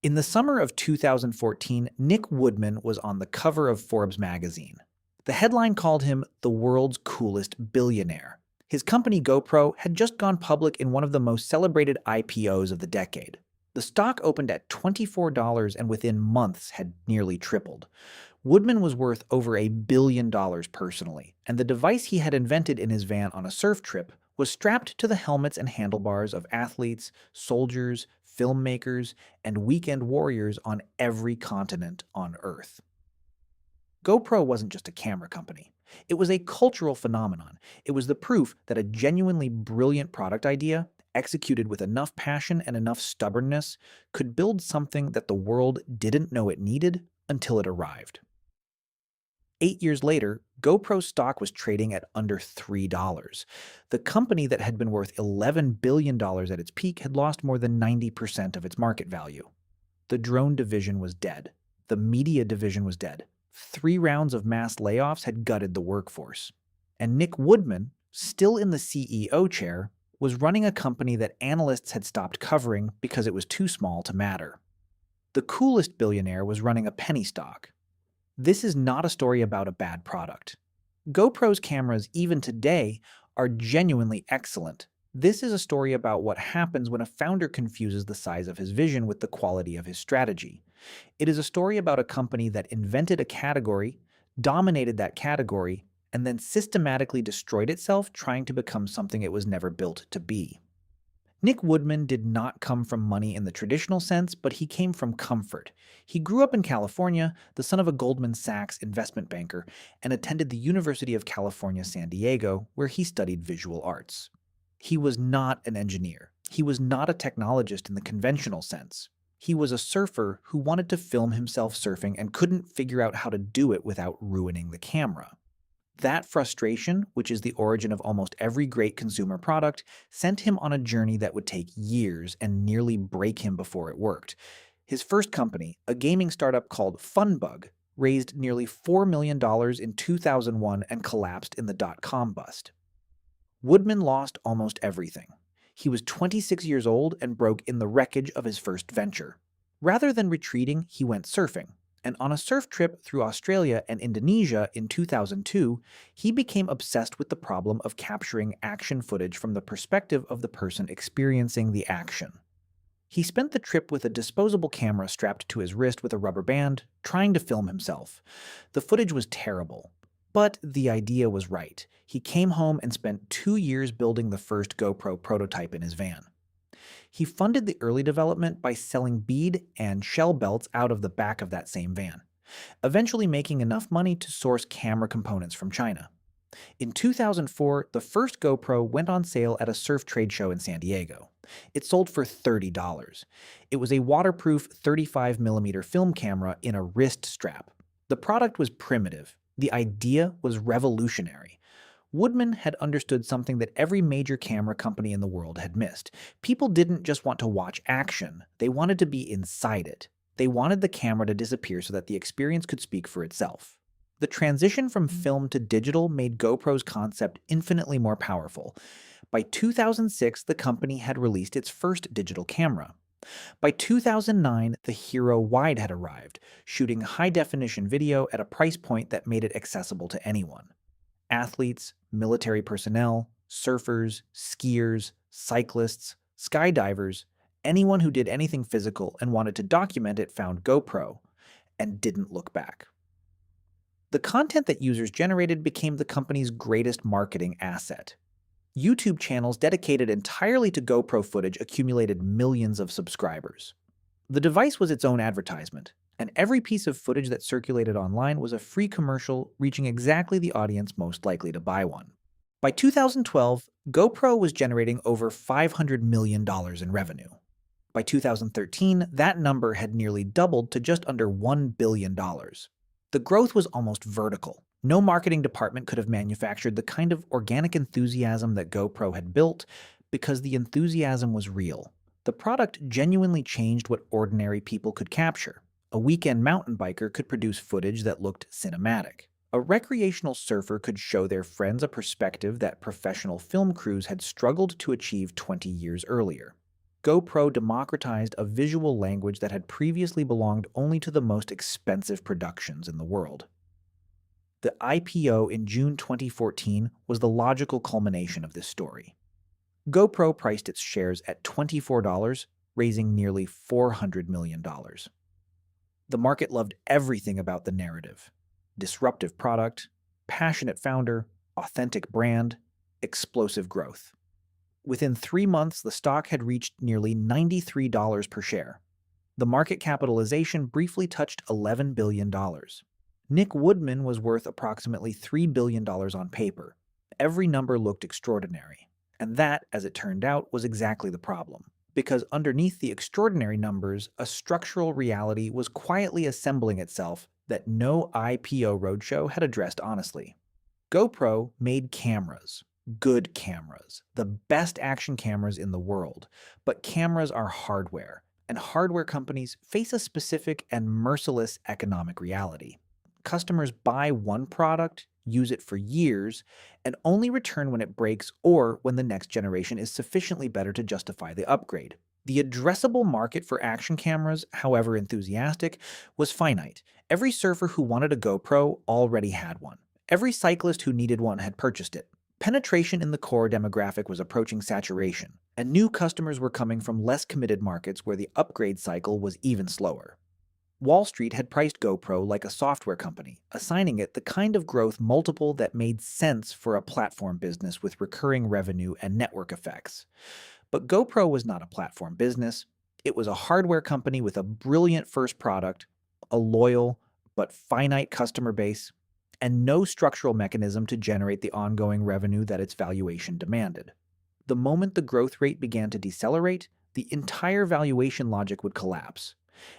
In the summer of 2014, Nick Woodman was on the cover of Forbes magazine. The headline called him the world's coolest billionaire. His company GoPro had just gone public in one of the most celebrated IPOs of the decade. The stock opened at $24 and within months had nearly tripled. Woodman was worth over $1 billion personally, and the device he had invented in his van on a surf trip was strapped to the helmets and handlebars of athletes, soldiers, filmmakers, and weekend warriors on every continent on Earth. GoPro wasn't just a camera company. It was a cultural phenomenon. It was the proof that a genuinely brilliant product idea, executed with enough passion and enough stubbornness, could build something that the world didn't know it needed until it arrived. 8 years later, GoPro's stock was trading at under $3. The company that had been worth $11 billion at its peak had lost more than 90% of its market value. The drone division was dead. The media division was dead. 3 rounds of mass layoffs had gutted the workforce. And Nick Woodman, still in the CEO chair, was running a company that analysts had stopped covering because it was too small to matter. The coolest billionaire was running a penny stock. This is not a story about a bad product. GoPro's cameras, even today, are genuinely excellent. This is a story about what happens when a founder confuses the size of his vision with the quality of his strategy. It is a story about a company that invented a category, dominated that category, and then systematically destroyed itself trying to become something it was never built to be. Nick Woodman did not come from money in the traditional sense, but he came from comfort. He grew up in California, the son of a Goldman Sachs investment banker, and attended the University of California, San Diego, where he studied visual arts. He was not an engineer. He was not a technologist in the conventional sense. He was a surfer who wanted to film himself surfing and couldn't figure out how to do it without ruining the camera. That frustration, which is the origin of almost every great consumer product, sent him on a journey that would take years and nearly break him before it worked. His first company, a gaming startup called Funbug, raised nearly $4 million in 2001 and collapsed in the dot-com bust. Woodman lost almost everything. He was 26 years old and broke in the wreckage of his first venture. Rather than retreating, he went surfing. And on a surf trip through Australia and Indonesia in 2002, he became obsessed with the problem of capturing action footage from the perspective of the person experiencing the action. He spent the trip with a disposable camera strapped to his wrist with a rubber band, trying to film himself. The footage was terrible, but the idea was right. He came home and spent 2 years building the first GoPro prototype in his van. He funded the early development by selling bead and shell belts out of the back of that same van, eventually making enough money to source camera components from China. In 2004, the first GoPro went on sale at a surf trade show in San Diego. It sold for $30. It was a waterproof 35mm film camera in a wrist strap. The product was primitive. The idea was revolutionary. Woodman had understood something that every major camera company in the world had missed. People didn't just want to watch action, they wanted to be inside it. They wanted the camera to disappear so that the experience could speak for itself. The transition from film to digital made GoPro's concept infinitely more powerful. By 2006, the company had released its first digital camera. By 2009, the Hero Wide had arrived, shooting high-definition video at a price point that made it accessible to anyone. Athletes, military personnel, surfers, skiers, cyclists, skydivers, anyone who did anything physical and wanted to document it found GoPro and didn't look back. The content that users generated became the company's greatest marketing asset. YouTube channels dedicated entirely to GoPro footage accumulated millions of subscribers. The device was its own advertisement, and every piece of footage that circulated online was a free commercial reaching exactly the audience most likely to buy one. By 2012, GoPro was generating over $500 million in revenue. By 2013, that number had nearly doubled to just under $1 billion. The growth was almost vertical. No marketing department could have manufactured the kind of organic enthusiasm that GoPro had built because the enthusiasm was real. The product genuinely changed what ordinary people could capture. A weekend mountain biker could produce footage that looked cinematic. A recreational surfer could show their friends a perspective that professional film crews had struggled to achieve 20 years earlier. GoPro democratized a visual language that had previously belonged only to the most expensive productions in the world. The IPO in June 2014 was the logical culmination of this story. GoPro priced its shares at $24, raising nearly $400 million. The market loved everything about the narrative: disruptive product, passionate founder, authentic brand, explosive growth. Within 3 months, the stock had reached nearly $93 per share. The market capitalization briefly touched $11 billion. Nick Woodman was worth approximately $3 billion on paper. Every number looked extraordinary. And that, as it turned out, was exactly the problem. Because underneath the extraordinary numbers, a structural reality was quietly assembling itself that no IPO roadshow had addressed honestly. GoPro made cameras. Good cameras. The best action cameras in the world. But cameras are hardware, and hardware companies face a specific and merciless economic reality. Customers buy one product, use it for years, and only return when it breaks or when the next generation is sufficiently better to justify the upgrade. The addressable market for action cameras, however enthusiastic, was finite. Every surfer who wanted a GoPro already had one. Every cyclist who needed one had purchased it. Penetration in the core demographic was approaching saturation, and new customers were coming from less committed markets where the upgrade cycle was even slower. Wall Street had priced GoPro like a software company, assigning it the kind of growth multiple that made sense for a platform business with recurring revenue and network effects. But GoPro was not a platform business. It was a hardware company with a brilliant first product, a loyal but finite customer base, and no structural mechanism to generate the ongoing revenue that its valuation demanded. The moment the growth rate began to decelerate, the entire valuation logic would collapse.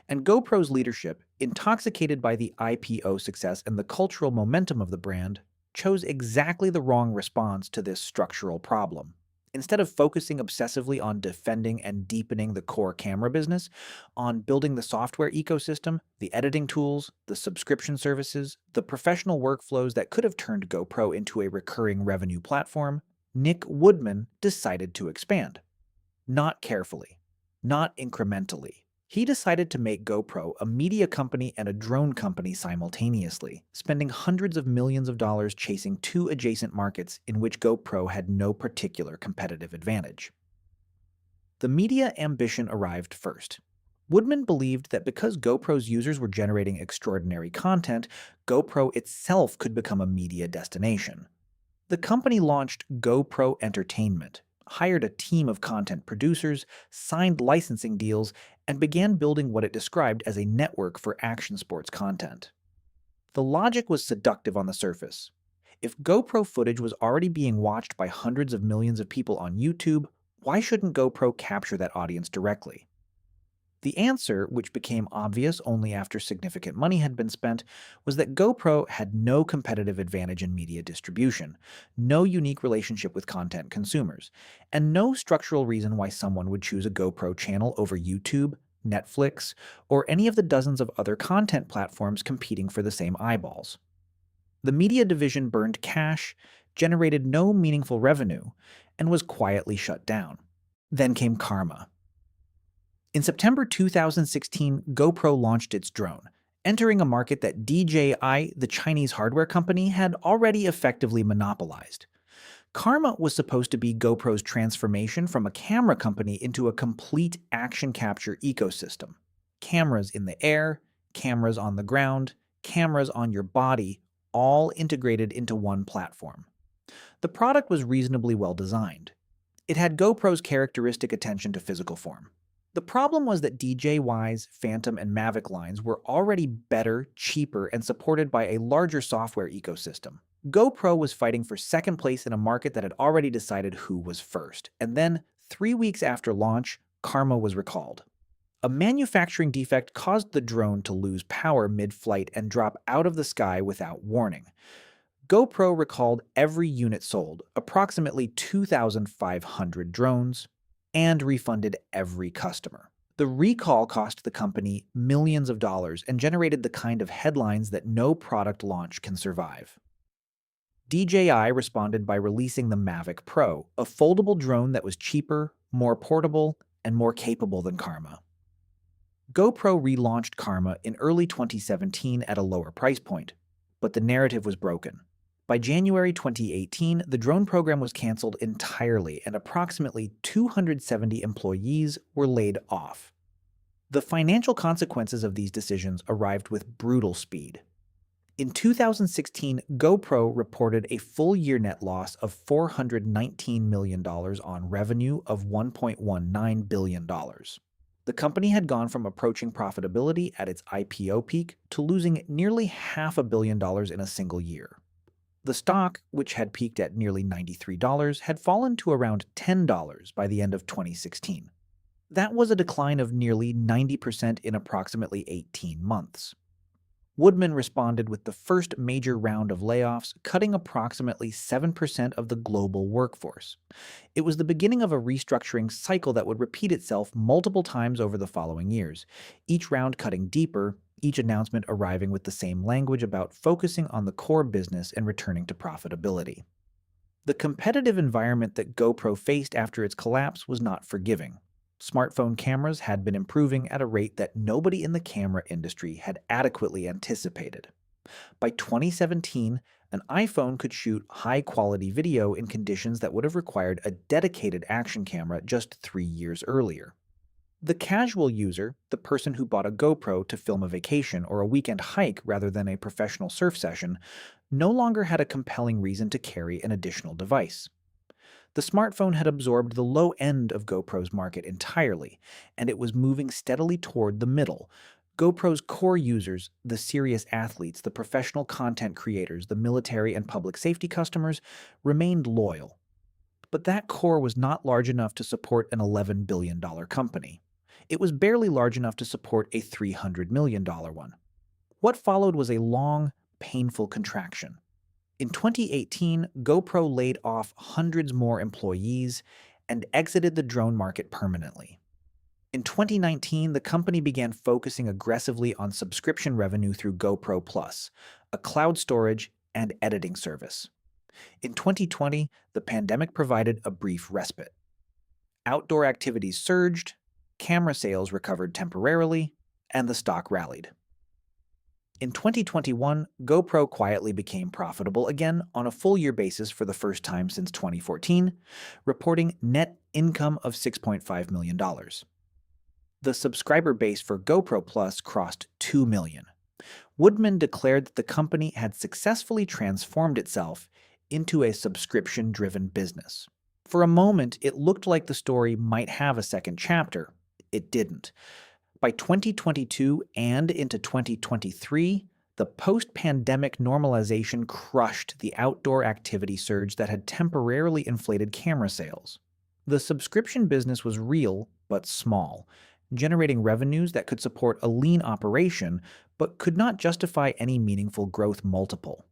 And GoPro's leadership, intoxicated by the IPO success and the cultural momentum of the brand, chose exactly the wrong response to this structural problem. Instead of focusing obsessively on defending and deepening the core camera business, on building the software ecosystem, the editing tools, the subscription services, the professional workflows that could have turned GoPro into a recurring revenue platform, Nick Woodman decided to expand. Not carefully, not incrementally. He decided to make GoPro a media company and a drone company simultaneously, spending hundreds of millions of dollars chasing two adjacent markets in which GoPro had no particular competitive advantage. The media ambition arrived first. Woodman believed that because GoPro's users were generating extraordinary content, GoPro itself could become a media destination. The company launched GoPro Entertainment, hired a team of content producers, signed licensing deals, and began building what it described as a network for action sports content. The logic was seductive on the surface. If GoPro footage was already being watched by hundreds of millions of people on YouTube, why shouldn't GoPro capture that audience directly? The answer, which became obvious only after significant money had been spent, was that GoPro had no competitive advantage in media distribution, no unique relationship with content consumers, and no structural reason why someone would choose a GoPro channel over YouTube, Netflix, or any of the dozens of other content platforms competing for the same eyeballs. The media division burned cash, generated no meaningful revenue, and was quietly shut down. Then came karma. In September 2016, GoPro launched its drone, entering a market that DJI, the Chinese hardware company, had already effectively monopolized. Karma was supposed to be GoPro's transformation from a camera company into a complete action capture ecosystem. Cameras in the air, cameras on the ground, cameras on your body, all integrated into one platform. The product was reasonably well designed. It had GoPro's characteristic attention to physical form. The problem was that DJI's Phantom and Mavic lines were already better, cheaper, and supported by a larger software ecosystem. GoPro was fighting for second place in a market that had already decided who was first. And then, 3 weeks after launch, Karma was recalled. A manufacturing defect caused the drone to lose power mid-flight and drop out of the sky without warning. GoPro recalled every unit sold, approximately 2,500 drones, and refunded every customer. The recall cost the company millions of dollars and generated the kind of headlines that no product launch can survive. DJI responded by releasing the Mavic Pro, a foldable drone that was cheaper, more portable, and more capable than Karma. GoPro relaunched Karma in early 2017 at a lower price point, but the narrative was broken. By January 2018, the drone program was canceled entirely and approximately 270 employees were laid off. The financial consequences of these decisions arrived with brutal speed. In 2016, GoPro reported a full-year net loss of $419 million on revenue of $1.19 billion. The company had gone from approaching profitability at its IPO peak to losing nearly $500 million in a single year. The stock, which had peaked at nearly $93, had fallen to around $10 by the end of 2016. That was a decline of nearly 90% in approximately 18 months. Woodman responded with the first major round of layoffs, cutting approximately 7% of the global workforce. It was the beginning of a restructuring cycle that would repeat itself multiple times over the following years, each round cutting deeper, each announcement arriving with the same language about focusing on the core business and returning to profitability. The competitive environment that GoPro faced after its collapse was not forgiving. Smartphone cameras had been improving at a rate that nobody in the camera industry had adequately anticipated. By 2017, an iPhone could shoot high-quality video in conditions that would have required a dedicated action camera just 3 years earlier. The casual user, the person who bought a GoPro to film a vacation or a weekend hike rather than a professional surf session, no longer had a compelling reason to carry an additional device. The smartphone had absorbed the low end of GoPro's market entirely, and it was moving steadily toward the middle. GoPro's core users, the serious athletes, the professional content creators, the military and public safety customers, remained loyal. But that core was not large enough to support an $11 billion company. It was barely large enough to support a $300 million one. What followed was a long, painful contraction. In 2018, GoPro laid off hundreds more employees and exited the drone market permanently. In 2019, the company began focusing aggressively on subscription revenue through GoPro Plus, a cloud storage and editing service. In 2020, the pandemic provided a brief respite. Outdoor activities surged, camera sales recovered temporarily, and the stock rallied. In 2021, GoPro quietly became profitable again on a full-year basis for the first time since 2014, reporting net income of $6.5 million. The subscriber base for GoPro Plus crossed 2 million. Woodman declared that the company had successfully transformed itself into a subscription-driven business. For a moment, it looked like the story might have a second chapter. It didn't. By 2022 and into 2023, the post-pandemic normalization crushed the outdoor activity surge that had temporarily inflated camera sales. The subscription business was real but small, generating revenues that could support a lean operation but could not justify any meaningful growth multiple.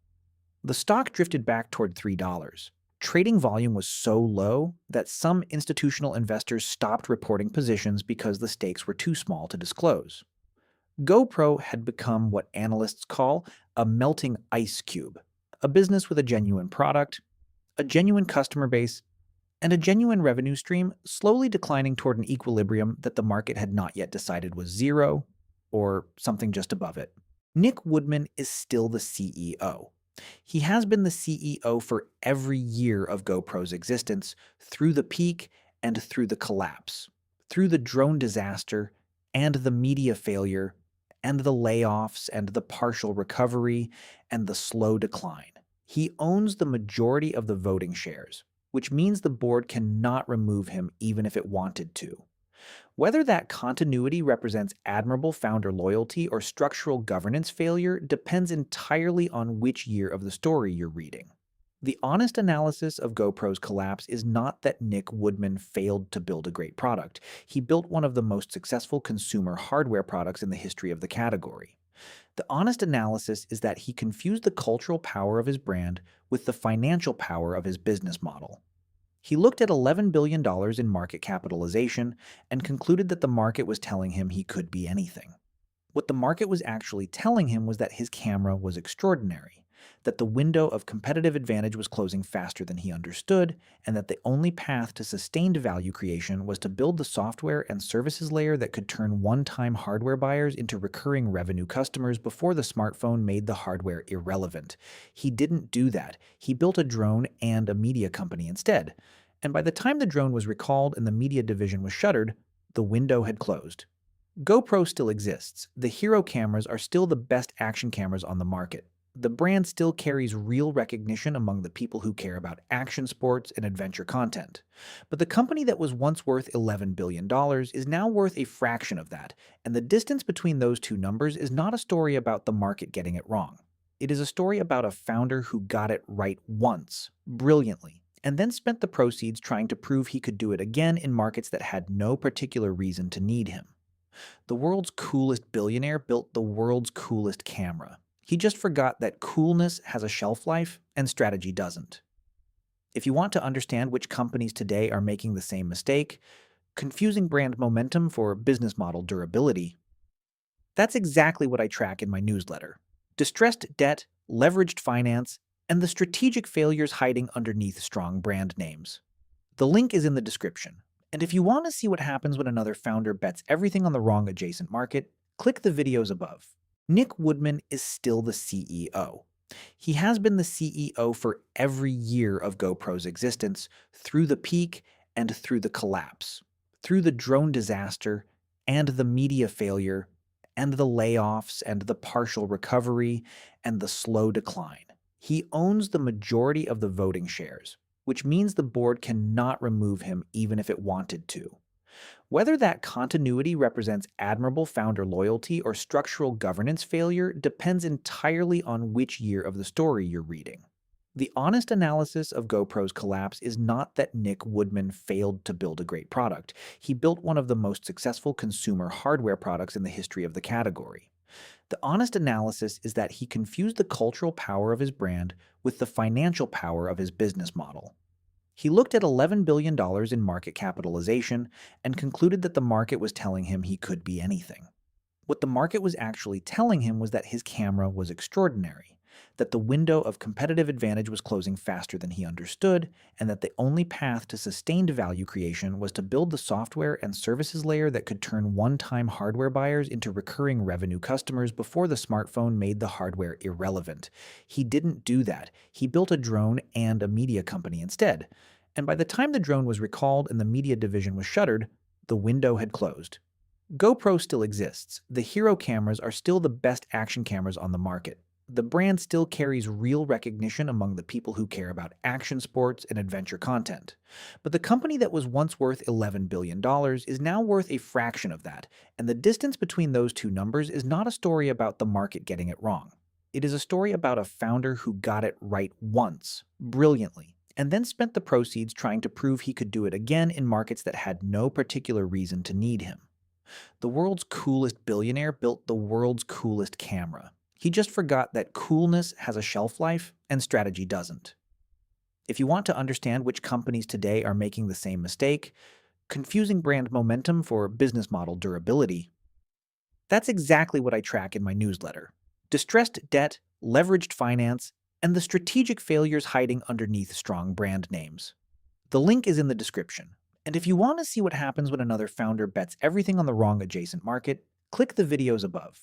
The stock drifted back toward $3. Trading volume was so low that some institutional investors stopped reporting positions because the stakes were too small to disclose. GoPro had become what analysts call a melting ice cube, a business with a genuine product, a genuine customer base, and a genuine revenue stream slowly declining toward an equilibrium that the market had not yet decided was zero or something just above it. Nick Woodman is still the CEO. He has been the CEO for every year of GoPro's existence, through the peak and through the collapse, through the drone disaster and the media failure and the layoffs and the partial recovery and the slow decline. He owns the majority of the voting shares, which means the board cannot remove him even if it wanted to. Whether that continuity represents admirable founder loyalty or structural governance failure depends entirely on which year of the story you're reading. The honest analysis of GoPro's collapse is not that Nick Woodman failed to build a great product. He built one of the most successful consumer hardware products in the history of the category. The honest analysis is that he confused the cultural power of his brand with the financial power of his business model. He looked at $11 billion in market capitalization and concluded that the market was telling him he could be anything. What the market was actually telling him was that his camera was extraordinary. that the window of competitive advantage was closing faster than he understood, and that the only path to sustained value creation was to build the software and services layer that could turn one-time hardware buyers into recurring revenue customers before the smartphone made the hardware irrelevant. He didn't do that. He built a drone and a media company instead. And by the time the drone was recalled and the media division was shuttered, the window had closed. GoPro still exists. The Hero cameras are still the best action cameras on the market. The brand still carries real recognition among the people who care about action sports and adventure content. But the company that was once worth $11 billion is now worth a fraction of that, and the distance between those two numbers is not a story about the market getting it wrong. It is a story about a founder who got it right once, brilliantly, and then spent the proceeds trying to prove he could do it again in markets that had no particular reason to need him. The world's coolest billionaire built the world's coolest camera. He just forgot that coolness has a shelf life and strategy doesn't. If you want to understand which companies today are making the same mistake, confusing brand momentum for business model durability, that's exactly what I track in my newsletter. Distressed debt, leveraged finance, and the strategic failures hiding underneath strong brand names. The link is in the description. And if you want to see what happens when another founder bets everything on the wrong adjacent market, click the videos above. Nick Woodman is still the CEO. He has been the CEO for every year of GoPro's existence, through the peak and through the collapse, through the drone disaster and the media failure and the layoffs and the partial recovery and the slow decline. He owns the majority of the voting shares, which means the board cannot remove him even if it wanted to. Whether that continuity represents admirable founder loyalty or structural governance failure depends entirely on which year of the story you're reading. The honest analysis of GoPro's collapse is not that Nick Woodman failed to build a great product. He built one of the most successful consumer hardware products in the history of the category. The honest analysis is that he confused the cultural power of his brand with the financial power of his business model. He looked at $11 billion in market capitalization and concluded that the market was telling him he could be anything. What the market was actually telling him was that his camera was extraordinary, that the window of competitive advantage was closing faster than he understood, and that the only path to sustained value creation was to build the software and services layer that could turn one-time hardware buyers into recurring revenue customers before the smartphone made the hardware irrelevant. He didn't do that. He built a drone and a media company instead. And by the time the drone was recalled and the media division was shuttered, the window had closed. GoPro still exists. The Hero cameras are still the best action cameras on the market. The brand still carries real recognition among the people who care about action sports and adventure content. But the company that was once worth $11 billion is now worth a fraction of that, and the distance between those two numbers is not a story about the market getting it wrong. It is a story about a founder who got it right once, brilliantly, and then spent the proceeds trying to prove he could do it again in markets that had no particular reason to need him. The world's coolest billionaire built the world's coolest camera. He just forgot that coolness has a shelf life and strategy doesn't. If you want to understand which companies today are making the same mistake, confusing brand momentum for business model durability, that's exactly what I track in my newsletter. Distressed debt, leveraged finance, and the strategic failures hiding underneath strong brand names. The link is in the description. And if you want to see what happens when another founder bets everything on the wrong adjacent market, click the videos above.